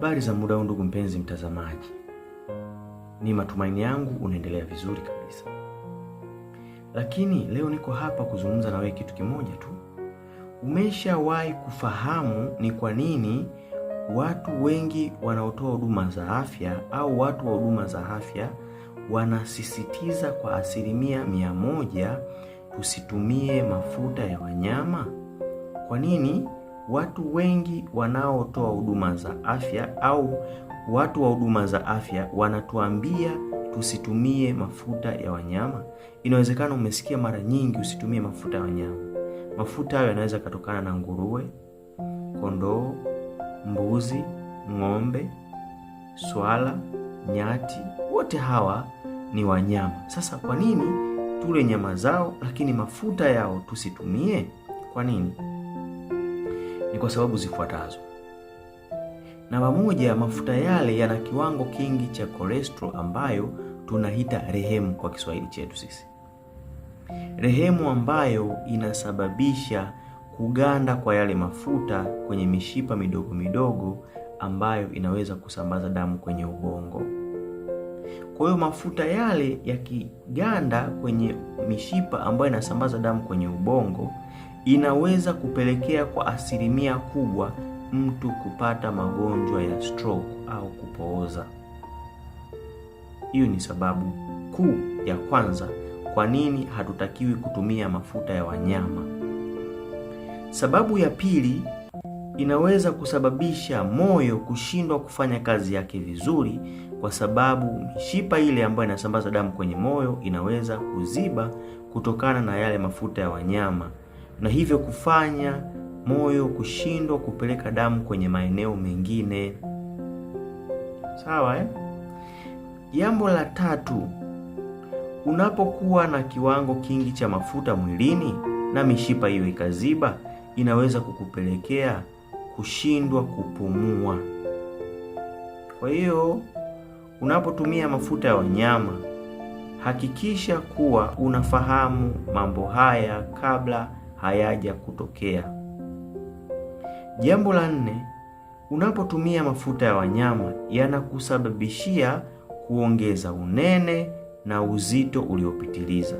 Habari za muda huu ndugu mpenzi mtazamaji. Ni matumaini yangu unaendelea vizuri kabisa. Lakini leo niko hapa kuzungumza na wewe kitu kimoja tu. Umeshawahi kufahamu ni kwa nini watu wengi wanaotoa huduma za afya au watu wa huduma za afya wanasisitiza kwa 100% tusitumie mafuta ya wanyama? Kwa nini watu wengi wanaotoa huduma za afya au watu wa huduma za afya wanatuambia tusitumie mafuta ya wanyama? Inawezekana umesikia mara nyingi usitumie mafuta ya wanyama. Mafuta hayo yanaweza kutokana na nguruwe, kondoo, mbuzi, ng'ombe, swala, nyati, wote hawa ni wanyama. Sasa kwa nini tule nyama zao lakini mafuta yao tusitumie? Kwa nini? Ni kwa sababu zifuatazo. Namba moja, mafuta yale yana kiwango kingi cha cholesterol ambayo tunaita rehemu kwa Kiswahili chetu sisi. Rehemu ambayo inasababisha kuganda kwa yale mafuta kwenye mishipa midogo midogo ambayo inaweza kusambaza damu kwenye ubongo. Kwa hiyo mafuta yale yakiganda kwenye mishipa ambayo inasambaza damu kwenye ubongo, inaweza kupelekea kwa 1% kubwa mtu kupata magonjwa ya stroke au kupooza. Hiyo ni sababu kuu ya kwanza kwa nini hatutakiwi kutumia mafuta ya wanyama. Sababu ya pili, inaweza kusababisha moyo kushindwa kufanya kazi yake vizuri, kwa sababu mishipa ile ambayo inasambaza damu kwenye moyo inaweza kuziba kutokana na yale mafuta ya wanyama, na hivyo kufanya moyo kushindwa kupeleka damu kwenye maeneo mengine. Sawa Jambo la tatu, unapokuwa na kiwango kingi cha mafuta mwilini na mishipa hiyo ikaziba, inaweza kukupelekea kushindwa kupumua. Kwa hiyo unapotumia mafuta ya wanyama, hakikisha kuwa unafahamu mambo haya kabla hayaja kutokea. Jambo la 4, unapotumia mafuta ya wanyama yanakusababishia kuongeza unene na uzito uliopitiliza.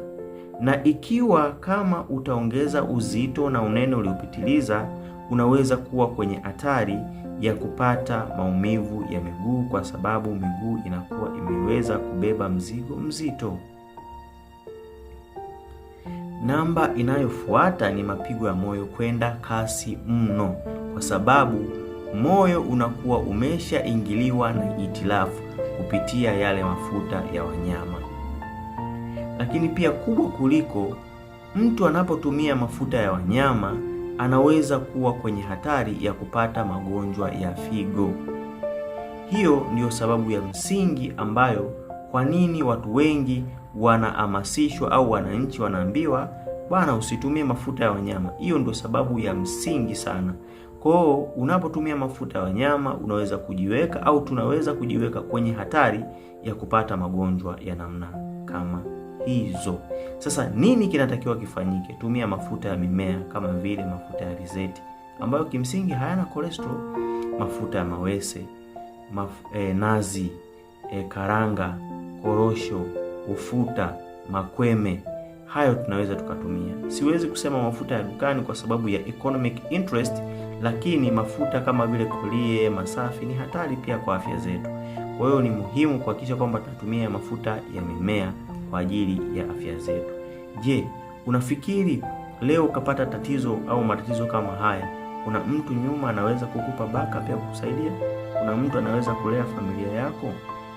Na ikiwa kama utaongeza uzito na unene uliopitiliza, unaweza kuwa kwenye hatari ya kupata maumivu ya miguu, kwa sababu miguu inakuwa imeweza kubeba mzigo mzito. Namba inayofuata ni mapigo ya moyo kwenda kasi mno, kwa sababu moyo unakuwa umeshaingiliwa na hitilafu kupitia yale mafuta ya wanyama. Lakini pia kubwa kuliko, mtu anapotumia mafuta ya wanyama anaweza kuwa kwenye hatari ya kupata magonjwa ya figo. Hiyo ndiyo sababu ya msingi ambayo kwa nini watu wengi wanahamasishwa au wananchi wanaambiwa bwana usitumie mafuta ya wanyama. Hiyo ndio sababu ya msingi sana. Kwa hiyo unapotumia mafuta ya wanyama unaweza kujiweka au tunaweza kujiweka kwenye hatari ya kupata magonjwa ya namna kama hizo. Sasa nini kinatakiwa kifanyike? Tumia mafuta ya mimea kama vile mafuta ya alizeti ambayo kimsingi hayana cholesterol, mafuta ya mawese, nazi, karanga, korosho, ufuta, makweme. Hayo tunaweza tukatumia. Siwezi kusema mafuta ya dukani kwa sababu ya economic interest, lakini mafuta kama vile kolie, masafi ni hatari pia kwa afya zetu. Kwa hiyo ni muhimu kuhakikisha kwamba tunatumia mafuta ya mimea kwa ajili ya afya zetu. Je, unafikiri leo ukapata tatizo au matatizo kama haya, kuna mtu nyuma anaweza kukupa backup ya kukusaidia? Kuna mtu anaweza kulea familia yako?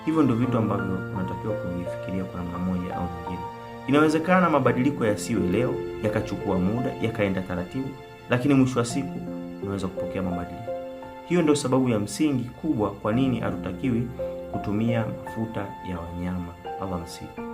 Hivyo ndio vitu ambavyo unatakiwa kuvifikiria kwa namna moja au nyingine. Inawezekana mabadiliko yasiwe leo, yakachukua muda, yakaenda taratibu, lakini mwisho wa siku unaweza kupokea mabadiliko. Hiyo ndio sababu ya msingi kubwa kwa nini hatutakiwi kutumia mafuta ya wanyama. Allah msifu.